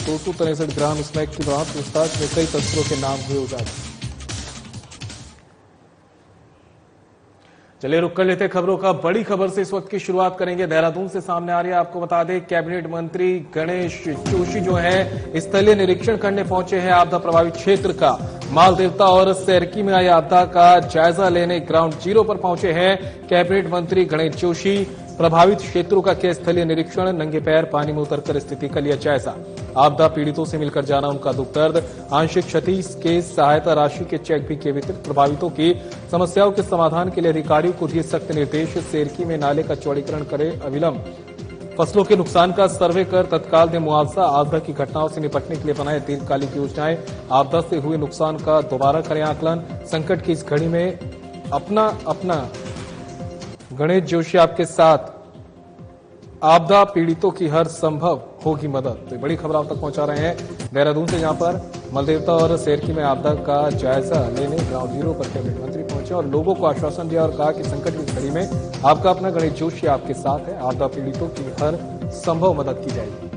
263 gram smack के दौरान पूछताछ में कई तस्करों के नाम हुए उजागर। चलिए रुक कर लेते खबरों का। बड़ी खबर से इस वक्त की शुरुआत करेंगे, देहरादून से सामने आ रही है। आपको बता दें, कैबिनेट मंत्री गणेश जोशी जो है स्थलीय निरीक्षण करने पहुंचे हैं आपदा प्रभावित क्षेत्र का। मालदेवता और सैरकी में आई आपदा का जायजा लेने ग्राउंड जीरो पर पहुंचे हैं कैबिनेट मंत्री गणेश जोशी। प्रभावित क्षेत्रों का किया स्थलीय निरीक्षण, नंगे पैर पानी में उतरकर स्थिति का लिया जायजा। आपदा पीड़ितों से मिलकर जाना उनका दुख दर्द। आंशिक क्षति के सहायता राशि के चेक भी किए वितरित। प्रभावितों की समस्याओं के समाधान के लिए अधिकारियों को दिए सख्त निर्देश। सेरकी में नाले का चौड़ीकरण करे अविलंब। फसलों के नुकसान का सर्वे कर तत्काल दे मुआवजा। आपदा की घटनाओं से निपटने के लिए बनाए दीर्घकालिक योजनाएं। आपदा से हुए नुकसान का दोबारा करें आकलन। संकट की इस घड़ी में अपना गणेश जोशी आपके साथ, आपदा पीड़ितों की हर संभव होगी मदद। तो बड़ी खबर आप तक पहुंचा रहे हैं देहरादून से, जहां पर मालदेवता और सेरकी में आपदा का जायजा लेने ग्राउंड जीरो पर कैबिनेट मंत्री पहुंचे और लोगों को आश्वासन दिया और कहा कि संकट की घड़ी में आपका अपना गणेश जोशी आपके साथ है। आपदा पीड़ितों की हर संभव मदद की जाएगी।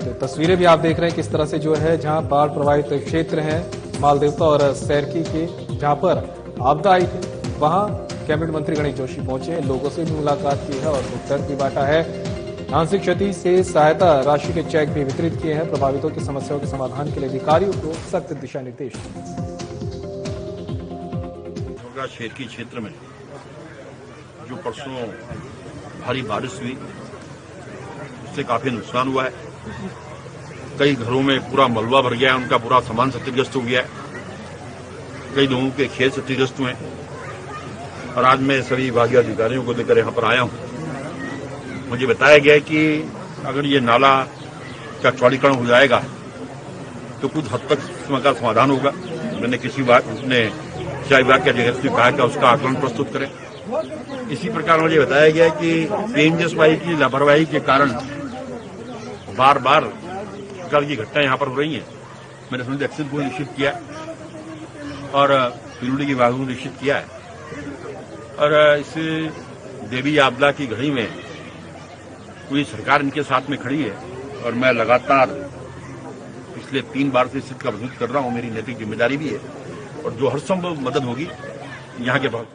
तो तस्वीरें भी आप देख रहे हैं किस तरह से जो है, जहां बाढ़ प्रभावित क्षेत्र हैं मालदेवता और सैरकी के, जहां पर आपदा आई थी, वहां कैबिनेट मंत्री गणेश जोशी पहुंचे हैं। लोगों से भी मुलाकात की है और दुख दर्द भी बांटा है। आंशिक क्षति से सहायता राशि के चेक भी वितरित किए हैं। प्रभावितों की समस्याओं के समाधान के लिए अधिकारियों को सख्त दिशा निर्देश। शेरकी क्षेत्र में जो परसों भारी बारिश हुई, उससे काफी नुकसान हुआ है। कई घरों में पूरा मलबा भर गया है, उनका पूरा सामान क्षतिग्रस्त हो गया है। कई लोगों के खेत क्षतिग्रस्त हुए हैं और आज मैं सभी विभागीय अधिकारियों को लेकर यहां पर आया हूं। मुझे बताया गया कि अगर ये नाला का चौड़ीकरण हो जाएगा तो कुछ हद तक इसका समाधान होगा। मैंने सिंचाई विभाग के अधिकारी से कहा कि उसका आकलन प्रस्तुत करें। इसी प्रकार मुझे बताया गया कि पीएमजीएसवाई की लापरवाही के कारण बार बार प्रकार की घटनाएं यहां पर हो रही हैं। मैंने संबंधित एक्शन को निश्चित किया और पीएमडी के विभाग को निश्चित किया है और इस देवी आपदा की घड़ी में पूरी सरकार इनके साथ में खड़ी है और मैं लगातार पिछले 3 बार से स्थिति का वजूद कर रहा हूं। मेरी नैतिक जिम्मेदारी भी है और जो हर संभव मदद होगी यहाँ के भाग।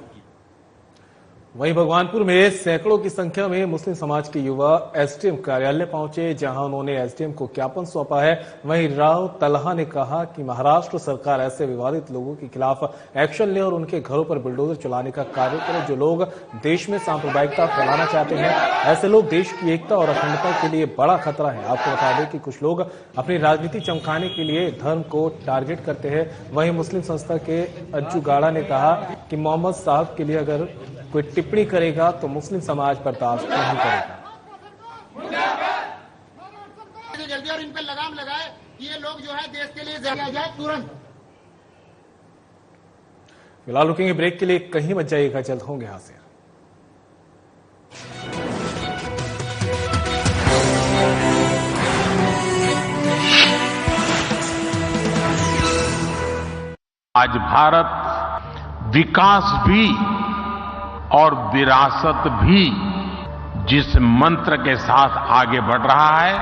वहीं भगवानपुर में सैकड़ों की संख्या में मुस्लिम समाज के युवा एसडीएम कार्यालय पहुंचे, जहां उन्होंने एसडीएम को ज्ञापन सौंपा है। वहीं राव तलहा ने कहा कि महाराष्ट्र सरकार ऐसे विवादित लोगों के खिलाफ एक्शन ले और उनके घरों पर बुलडोजर चलाने का कार्य करे जो लोग देश में सांप्रदायिकता फैलाना चाहते हैं। ऐसे लोग देश की एकता और अखंडता के लिए बड़ा खतरा है। आपको बता दें कि कुछ लोग अपनी राजनीति चमकाने के लिए धर्म को टारगेट करते हैं। वहीं मुस्लिम संस्था के अज्जू गाड़ा ने कहा कि मोहम्मद साहब के लिए अगर कोई टिप्पणी करेगा तो मुस्लिम समाज बर्दाश्त नहीं करेगा। जल्दी और इन पर लगाम लगाए कि ये लोग जो है देश के लिए जाए तुरंत। फिलहाल रुकेंगे ब्रेक के लिए, कहीं मत जाइएगा, जल्द होंगे हाजिर। आज भारत विकास भी और विरासत भी जिस मंत्र के साथ आगे बढ़ रहा है,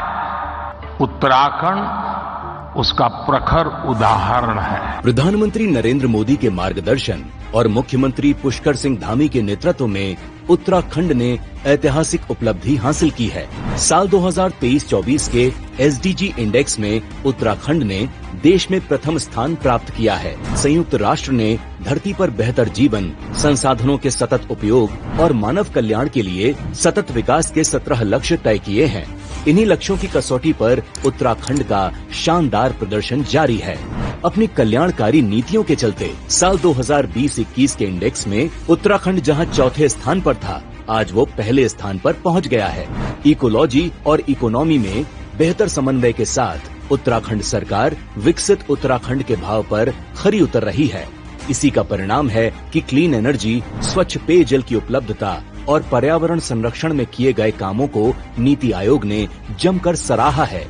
उत्तराखंड उसका प्रखर उदाहरण है। प्रधानमंत्री नरेंद्र मोदी के मार्गदर्शन और मुख्यमंत्री पुष्कर सिंह धामी के नेतृत्व में उत्तराखंड ने ऐतिहासिक उपलब्धि हासिल की है। साल 2023-24 के एसडीजी इंडेक्स में उत्तराखंड ने देश में प्रथम स्थान प्राप्त किया है। संयुक्त राष्ट्र ने धरती पर बेहतर जीवन, संसाधनों के सतत उपयोग और मानव कल्याण के लिए सतत विकास के 17 लक्ष्य तय किए हैं। इन्हीं लक्ष्यों की कसौटी पर उत्तराखंड का शानदार प्रदर्शन जारी है। अपनी कल्याणकारी नीतियों के चलते साल 2020-21 के इंडेक्स में उत्तराखंड जहां चौथे स्थान पर था, आज वो पहले स्थान पर पहुंच गया है। इकोलॉजी और इकोनॉमी में बेहतर समन्वय के साथ उत्तराखंड सरकार विकसित उत्तराखंड के भाव पर खरी उतर रही है। इसी का परिणाम है कि क्लीन एनर्जी, स्वच्छ पेयजल की उपलब्धता और पर्यावरण संरक्षण में किए गए कामों को नीति आयोग ने जमकर सराहा है।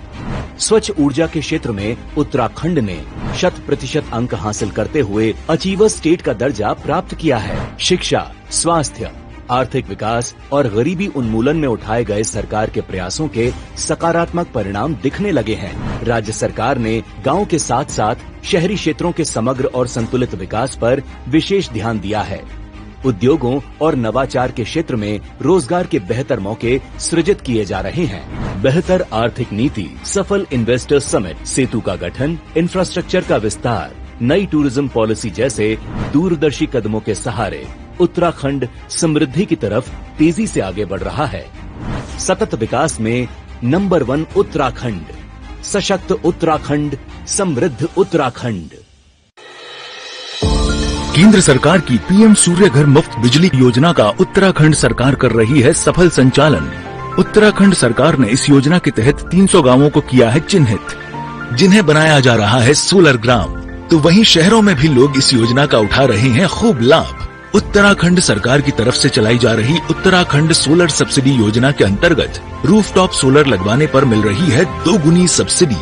स्वच्छ ऊर्जा के क्षेत्र में उत्तराखंड ने 100% अंक हासिल करते हुए अचीवर स्टेट का दर्जा प्राप्त किया है। शिक्षा, स्वास्थ्य, आर्थिक विकास और गरीबी उन्मूलन में उठाए गए सरकार के प्रयासों के सकारात्मक परिणाम दिखने लगे हैं। राज्य सरकार ने गांव के साथ साथ शहरी क्षेत्रों के समग्र और संतुलित विकास पर विशेष ध्यान दिया है। उद्योगों और नवाचार के क्षेत्र में रोजगार के बेहतर मौके सृजित किए जा रहे हैं। बेहतर आर्थिक नीति, सफल इन्वेस्टर समिट, सेतु का गठन, इंफ्रास्ट्रक्चर का विस्तार, नई टूरिज्म पॉलिसी जैसे दूरदर्शी कदमों के सहारे उत्तराखंड समृद्धि की तरफ तेजी से आगे बढ़ रहा है। सतत विकास में नंबर 1 उत्तराखंड, सशक्त उत्तराखंड, समृद्ध उत्तराखंड। केंद्र सरकार की पीएम सूर्य घर मुफ्त बिजली योजना का उत्तराखंड सरकार कर रही है सफल संचालन। उत्तराखंड सरकार ने इस योजना के तहत 300 गांवों को किया है चिन्हित, जिन्हें बनाया जा रहा है सोलर ग्राम। तो वहीं शहरों में भी लोग इस योजना का उठा रहे हैं खूब लाभ। उत्तराखंड सरकार की तरफ से चलाई जा रही उत्तराखंड सोलर सब्सिडी योजना के अंतर्गत रूफटॉप सोलर लगवाने पर मिल रही है 2 गुनी सब्सिडी।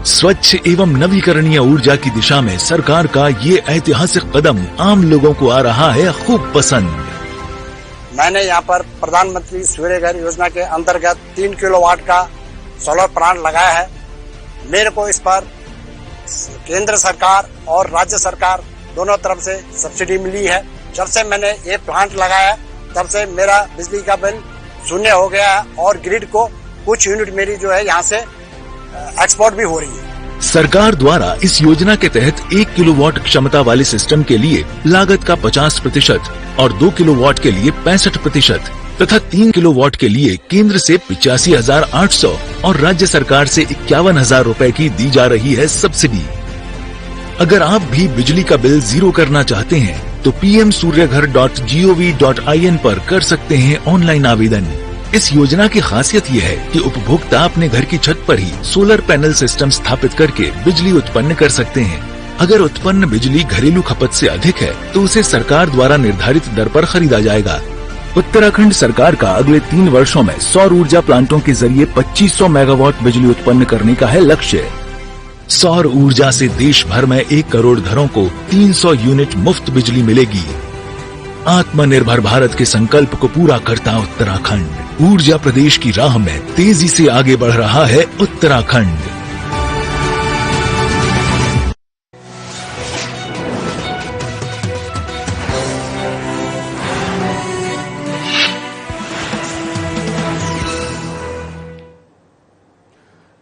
स्वच्छ एवं नवीकरणीय ऊर्जा की दिशा में सरकार का ये ऐतिहासिक कदम आम लोगों को आ रहा है खूब पसंद। मैंने यहाँ पर प्रधानमंत्री सूर्य घर योजना के अंतर्गत 3 किलोवाट का सोलर प्लांट लगाया है। मेरे को इस पर केंद्र सरकार और राज्य सरकार दोनों तरफ से सब्सिडी मिली है। जब से मैंने ये प्लांट लगाया तब से मेरा बिजली का बिल शून्य हो गया है और ग्रिड को कुछ यूनिट मेरी जो है यहाँ से एक्सपोर्ट भी हो रही है। सरकार द्वारा इस योजना के तहत 1 किलोवाट क्षमता वाले सिस्टम के लिए लागत का 50% और 2 किलोवाट के लिए 65% तथा 3 किलोवाट के लिए केंद्र से 85,800 और राज्य सरकार से 51,000 रूपए की दी जा रही है सब्सिडी। अगर आप भी बिजली का बिल जीरो करना चाहते हैं तो pmsuryaghar.gov.in पर कर सकते हैं ऑनलाइन आवेदन। इस योजना की खासियत ये है कि उपभोक्ता अपने घर की छत पर ही सोलर पैनल सिस्टम स्थापित करके बिजली उत्पन्न कर सकते हैं। अगर उत्पन्न बिजली घरेलू खपत से अधिक है तो उसे सरकार द्वारा निर्धारित दर पर खरीदा जाएगा। उत्तराखंड सरकार का अगले 3 वर्षों में सौर ऊर्जा प्लांटों के जरिए 2500 मेगावाट बिजली उत्पन्न करने का है लक्ष्य। सौर ऊर्जा से देश भर में 1 करोड़ घरों को 300 यूनिट मुफ्त बिजली मिलेगी। आत्मनिर्भर भारत के संकल्प को पूरा करता उत्तराखंड। ऊर्जा प्रदेश की राह में तेजी से आगे बढ़ रहा है उत्तराखंड।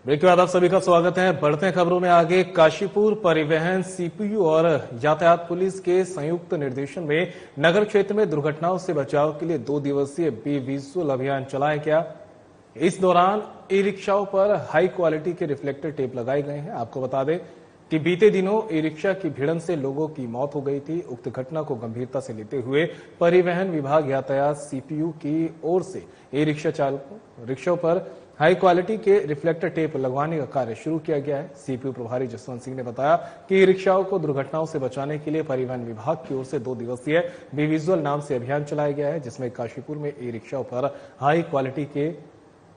ब्रेक के बाद आप सभी का स्वागत है। बढ़ते हैं खबरों में आगे। काशीपुर परिवहन सीपीयू और यातायात पुलिस के संयुक्त निर्देशन में नगर क्षेत्र में दुर्घटनाओं से बचाव के लिए 2 दिवसीय बी विजुअल अभियान चलाया गया। इस दौरान ई रिक्शाओं पर हाई क्वालिटी के रिफ्लेक्टर टेप लगाए गए हैं। आपको बता दें कि बीते दिनों ई रिक्शा की भिड़न से लोगों की मौत हो गई थी। उक्त घटना को गंभीरता से लेते हुए परिवहन विभाग यातायात सीपीयू की ओर से ई रिक्शा चालकों रिक्शों पर हाई क्वालिटी के रिफ्लेक्टर टेप लगवाने का कार्य शुरू किया गया है। सीपीयू प्रभारी जसवंत सिंह ने बताया कि रिक्शाओं को दुर्घटनाओं से बचाने के लिए परिवहन विभाग की ओर से 2 दिवसीय बी विजुअल नाम से अभियान चलाया गया है, जिसमें काशीपुर में ई रिक्शाओं पर हाई क्वालिटी के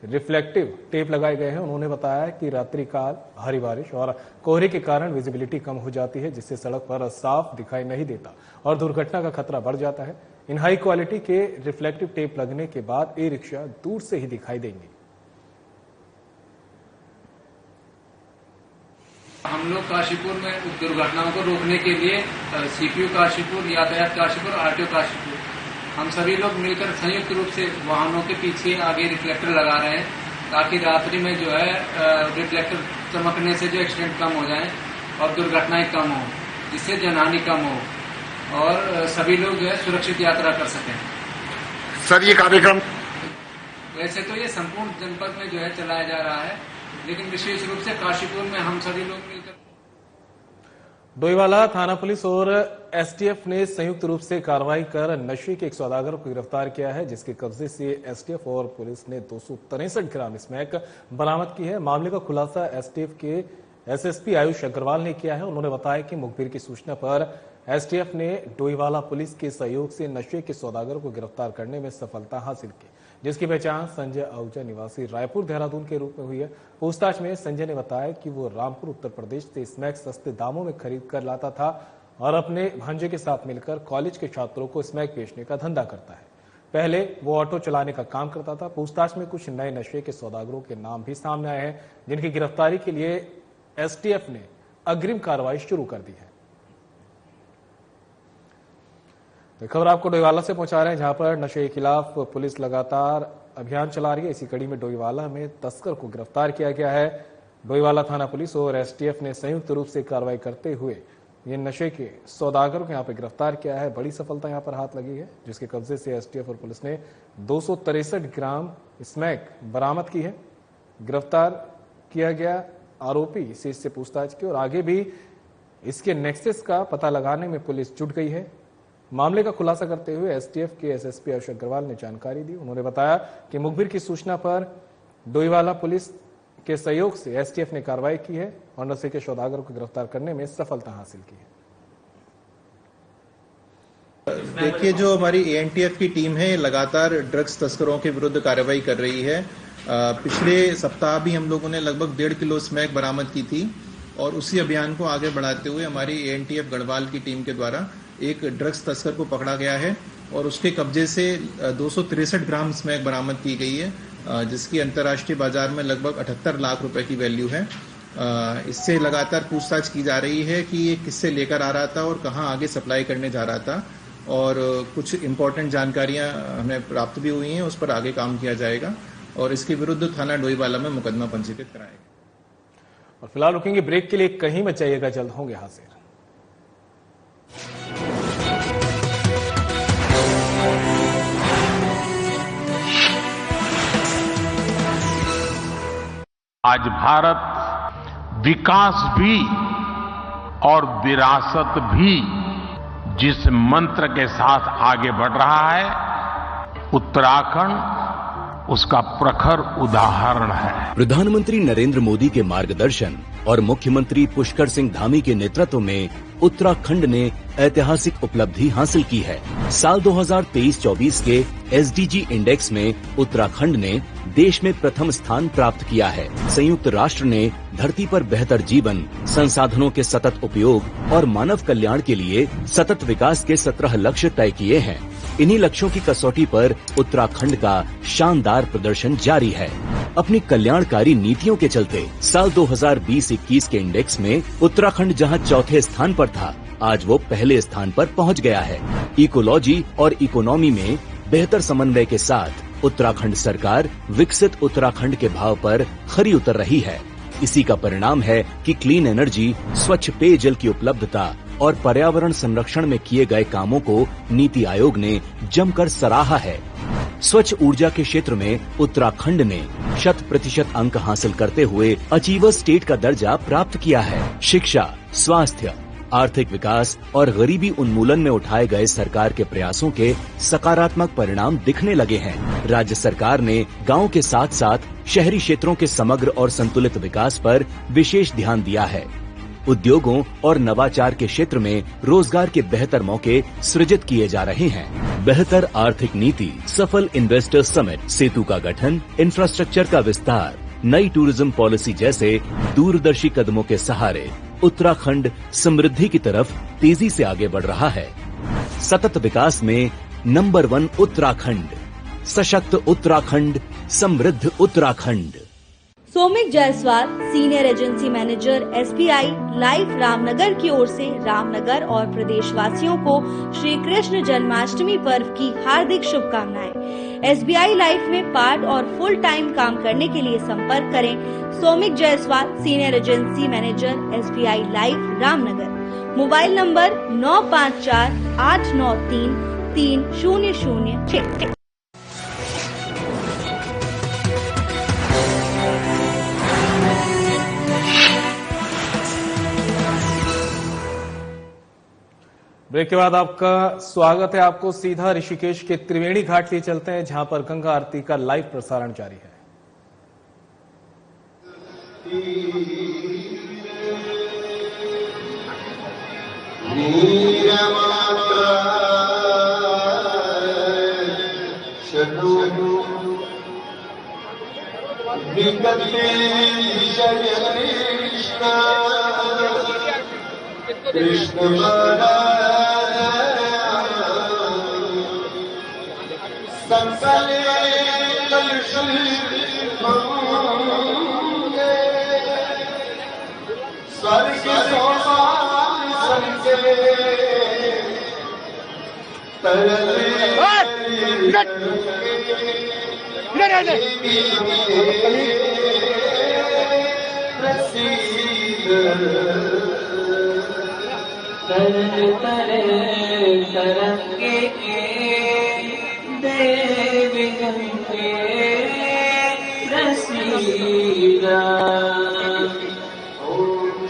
रिफ्लेक्टिव टेप लगाए गए हैं। उन्होंने बताया कि रात्रि काल भारी बारिश और कोहरे के कारण विजिबिलिटी कम हो जाती है, जिससे सड़क पर साफ दिखाई नहीं देता और दुर्घटना का खतरा बढ़ जाता है। इन हाई क्वालिटी के रिफ्लेक्टिव टेप लगने के बाद ई रिक्शा दूर से ही दिखाई देंगे। हम लोग काशीपुर में दुर्घटनाओं को रोकने के लिए सीपीयू काशीपुर, यातायात काशीपुर, आरटीओ काशीपुर, हम सभी लोग मिलकर संयुक्त रूप से वाहनों के पीछे आगे रिफ्लेक्टर लगा रहे हैं, ताकि रात्रि में जो है रिफ्लेक्टर चमकने से जो एक्सीडेंट कम हो जाए और दुर्घटनाएं कम हो, जिससे जनहानि कम हो और सभी लोग जो है सुरक्षित यात्रा कर सकें। सर, ये कार्यक्रम वैसे तो ये संपूर्ण जनपद में जो है चलाया जा रहा है, लेकिन विशेष रूप से काशीपुर में हम सभी लोग मिलकर। डोईवाला थाना पुलिस और एसटीएफ ने संयुक्त रूप से कार्रवाई कर नशे के एक सौदागर को गिरफ्तार किया है, जिसके कब्जे से एसटीएफ और पुलिस ने 263 ग्राम स्मैक बरामद की है। मामले का खुलासा एसटीएफ के एसएसपी आयुष अग्रवाल ने किया है। उन्होंने बताया कि मुखबिर की सूचना पर एसटीएफ ने डोईवाला पुलिस के सहयोग से नशे के सौदागर को गिरफ्तार करने में सफलता हासिल की, जिसकी पहचान संजय आहूजा निवासी रायपुर देहरादून के रूप में हुई है। पूछताछ में संजय ने बताया कि वो रामपुर उत्तर प्रदेश से स्मैक सस्ते दामों में खरीद कर लाता था और अपने भांजे के साथ मिलकर कॉलेज के छात्रों को स्मैक बेचने का धंधा करता है। पहले वो ऑटो चलाने का काम करता था। पूछताछ में कुछ नए नशे के सौदागरों के नाम भी सामने आए हैं, जिनकी गिरफ्तारी के लिए एसटीएफ ने अग्रिम कार्रवाई शुरू कर दी है। तो खबर आपको डोईवाला से पहुंचा रहे हैं, जहां पर नशे के खिलाफ पुलिस लगातार अभियान चला रही है। इसी कड़ी में डोईवाला में तस्कर को गिरफ्तार किया गया है। डोईवाला थाना पुलिस और एसटीएफ ने संयुक्त रूप से कार्रवाई करते हुए ये नशे के सौदागरों को यहां पर गिरफ्तार किया है। बड़ी सफलता यहां पर हाथ लगी है, जिसके कब्जे से एसटीएफ और पुलिस ने 263 ग्राम स्मैक बरामद की है। गिरफ्तार किया गया आरोपी से इससे पूछताछ की और आगे भी इसके नेक्सस का पता लगाने में पुलिस जुट गई है। मामले का खुलासा करते हुए एसटीएफ के एसएसपी अशोक अग्रवाल ने जानकारी दी। उन्होंने बताया कि मुखबिर की सूचना पर डोईवाला पुलिस के सहयोग से एसटीएफ ने कार्रवाई की है और नशे के सौदागरों को गिरफ्तार करने में सफलता हासिल की है। देखिए, जो हमारी एएनटीएफ की टीम है लगातार ड्रग्स तस्करों के विरुद्ध कार्रवाई कर रही है। पिछले सप्ताह भी हम लोगों ने लगभग 1.5 किलो स्मैक बरामद की थी और उसी अभियान को आगे बढ़ाते हुए हमारी एएनटीएफ गढ़वाल की टीम के द्वारा एक ड्रग्स तस्कर को पकड़ा गया है और उसके कब्जे से 263 ग्राम स्मैक बरामद की गई है, जिसकी अंतर्राष्ट्रीय बाजार में लगभग 78 लाख रुपए की वैल्यू है। इससे लगातार पूछताछ की जा रही है कि ये किससे लेकर आ रहा था और कहां आगे सप्लाई करने जा रहा था, और कुछ इंपॉर्टेंट जानकारियां हमें प्राप्त भी हुई हैं, उस पर आगे काम किया जाएगा और इसके विरुद्ध थाना डोईवाला में मुकदमा पंजीकृत कराएगा। और फिलहाल रुकेंगे ब्रेक के लिए, कहीं मत जाइएगा, जल्द होंगे हाजिर। आज भारत विकास भी और विरासत भी जिस मंत्र के साथ आगे बढ़ रहा है, उत्तराखंड उसका प्रखर उदाहरण है। प्रधानमंत्री नरेंद्र मोदी के मार्गदर्शन और मुख्यमंत्री पुष्कर सिंह धामी के नेतृत्व में उत्तराखंड ने ऐतिहासिक उपलब्धि हासिल की है। साल 2023-24 के एसडीजी इंडेक्स में उत्तराखंड ने देश में प्रथम स्थान प्राप्त किया है। संयुक्त राष्ट्र ने धरती पर बेहतर जीवन, संसाधनों के सतत उपयोग और मानव कल्याण के लिए सतत विकास के 17 लक्ष्य तय किए हैं। इन्हीं लक्ष्यों की कसौटी पर उत्तराखंड का शानदार प्रदर्शन जारी है। अपनी कल्याणकारी नीतियों के चलते साल 2020-21 के इंडेक्स में उत्तराखंड जहां चौथे स्थान पर था, आज वो पहले स्थान पर पहुंच गया है। इकोलॉजी और इकोनॉमी में बेहतर समन्वय के साथ उत्तराखंड सरकार विकसित उत्तराखंड के भाव पर खरी उतर रही है। इसी का परिणाम है कि क्लीन एनर्जी, स्वच्छ पेयजल की उपलब्धता और पर्यावरण संरक्षण में किए गए कामों को नीति आयोग ने जमकर सराहा है। स्वच्छ ऊर्जा के क्षेत्र में उत्तराखंड ने 100% अंक हासिल करते हुए अचीवर स्टेट का दर्जा प्राप्त किया है। शिक्षा, स्वास्थ्य, आर्थिक विकास और गरीबी उन्मूलन में उठाए गए सरकार के प्रयासों के सकारात्मक परिणाम दिखने लगे हैं। राज्य सरकार ने गांव के साथ साथ शहरी क्षेत्रों के समग्र और संतुलित विकास पर विशेष ध्यान दिया है। उद्योगों और नवाचार के क्षेत्र में रोजगार के बेहतर मौके सृजित किए जा रहे हैं। बेहतर आर्थिक नीति, सफल इन्वेस्टर्स समिट, सेतु का गठन, इंफ्रास्ट्रक्चर का विस्तार, नई टूरिज्म पॉलिसी जैसे दूरदर्शी कदमों के सहारे उत्तराखंड समृद्धि की तरफ तेजी से आगे बढ़ रहा है। सतत विकास में नंबर 1 उत्तराखंड, सशक्त उत्तराखंड, समृद्ध Uttarakhand. Soumik Jaiswal, senior agency manager, SBI life Ramnagar की ओर से रामनगर और प्रदेशवासियों को श्री कृष्ण जन्माष्टमी पर्व की हार्दिक शुभकामनाएं। एसबीआई लाइफ में पार्ट और फुल टाइम काम करने के लिए संपर्क करें Saumik Jaiswal, senior agency manager, SBI life Ramnagar. Mobile number 9548933006। Break के बाद आपका स्वागत है। आपको सीधा ऋषिकेश के त्रिवेणी घाट लिए चलते हैं, जहां पर गंगा आरती का लाइव प्रसारण जारी है। कृष्ण तरंगे के देव गंगे रसीदा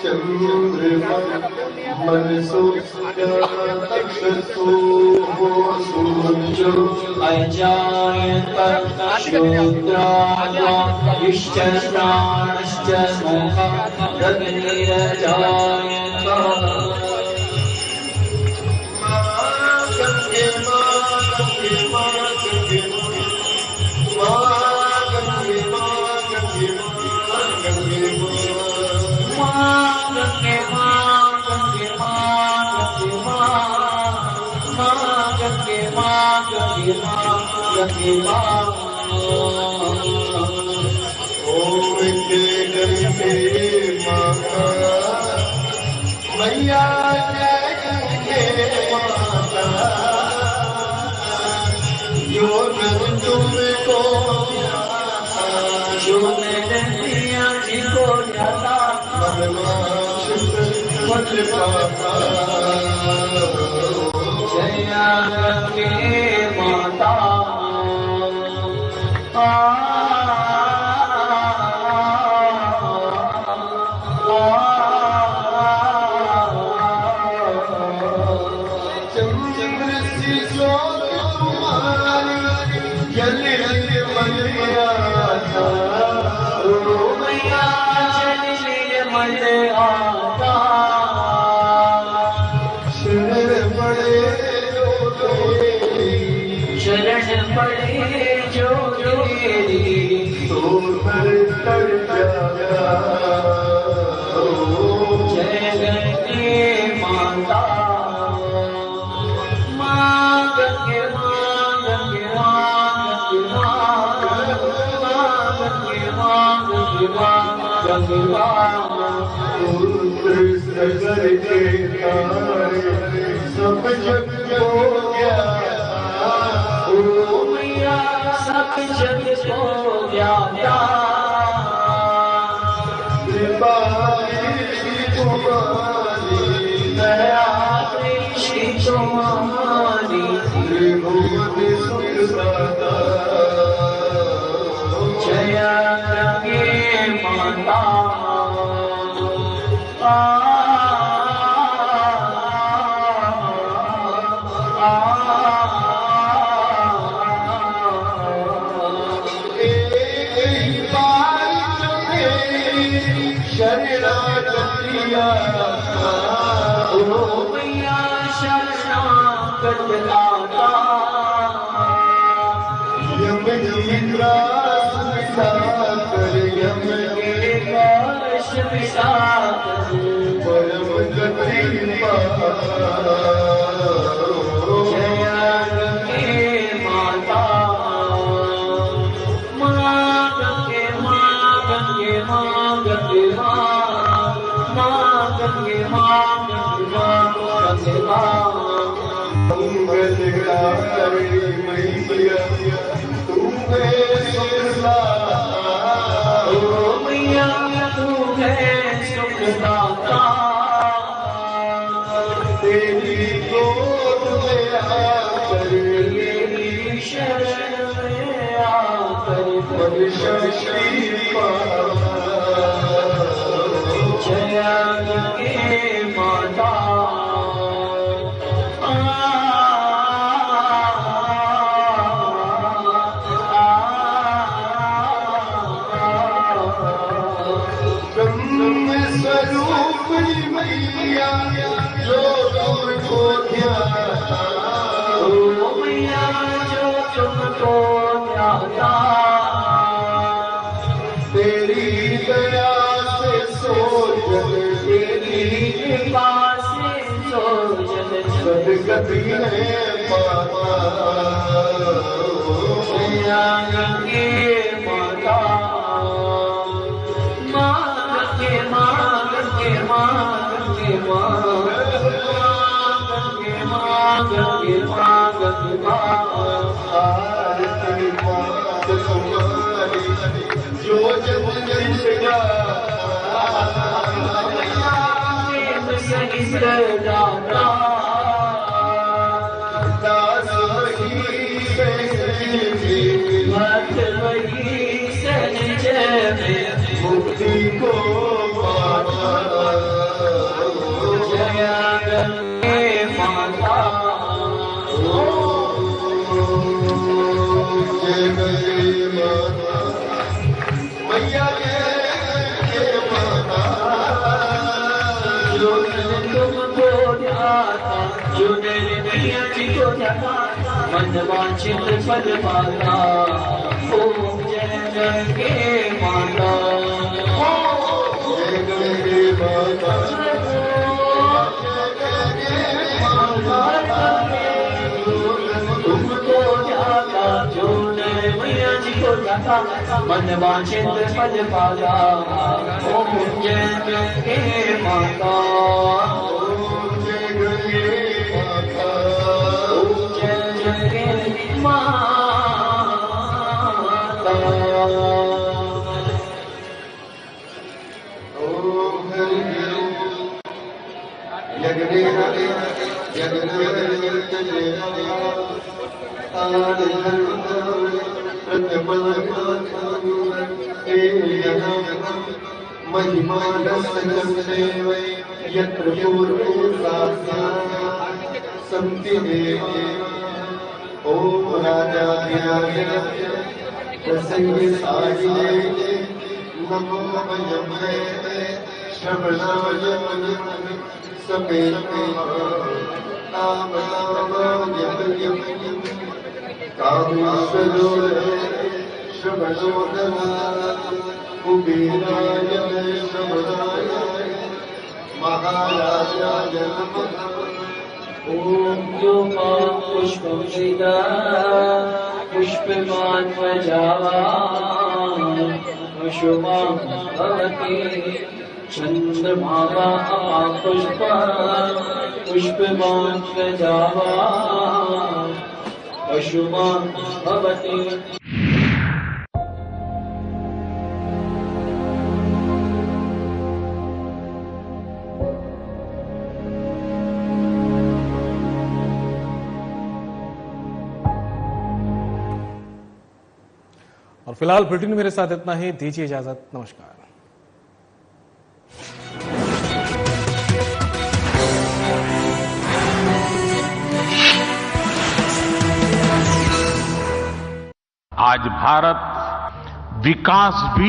चंद्रमा मन इष्टप्राणश्च मैया जो तुमको जो मैया जी को जाता जया के माता शरण पड़े जो तेरी तो कर जय गंगे माता माँ गंगे माँ गंगे माँ गंगे माँ गंगे माँ गंगे माँ सब जग हो गया मैया सब जग हो गया दया श्री तुम्हारी जया गंगे माता शरणागतिया मैया शरणागत लाता यम निद्रा कर यम के काश परम गति जया गंगे माता माँ गंगे माँ गंगे माँ गंगे मैया तू है सुखदाता तेरी गोद में आकर मेरी शरण में आकर शक्ति जया गंगे माता स्वरूप मैया जो तुमको ध्याता मैया जो तुमको ध्याता तेरी दया से सोचन तेरी कृपा से सोचन सदगति है माता जया गंगे मुक्ति को मैया तुमको जाता जो मेरे मैया जी को जाता मन वांछित फल पाता ओम जय जय के माता जय जय माता तुमको जाता जो मेरे मैया जी को जाता मन वांछित फल पाता ओम जय जय के माता ओम जय जय माता ओम जय जय माता ओम यज्ञे हरे यज्ञे महिमा यत्र सन्ति देवी ओम राजाय प्रसंगे साहिये नमो वयम्ये श्रवणाय समेते नाम नाम यम कामेश्वरो श्रवणोदना कुबेराय श्रवणाय महाराजाय नमः ओम जो पुष्पं वेदा पुष्पमान् प्रजावा पशुमां भवति चन्द्रमावा पुष्पमान् प्रजावा पशुमां भवति। और फिलहाल बुलेटिन में मेरे साथ इतना ही, दीजिए इजाजत, नमस्कार। आज भारत विकास भी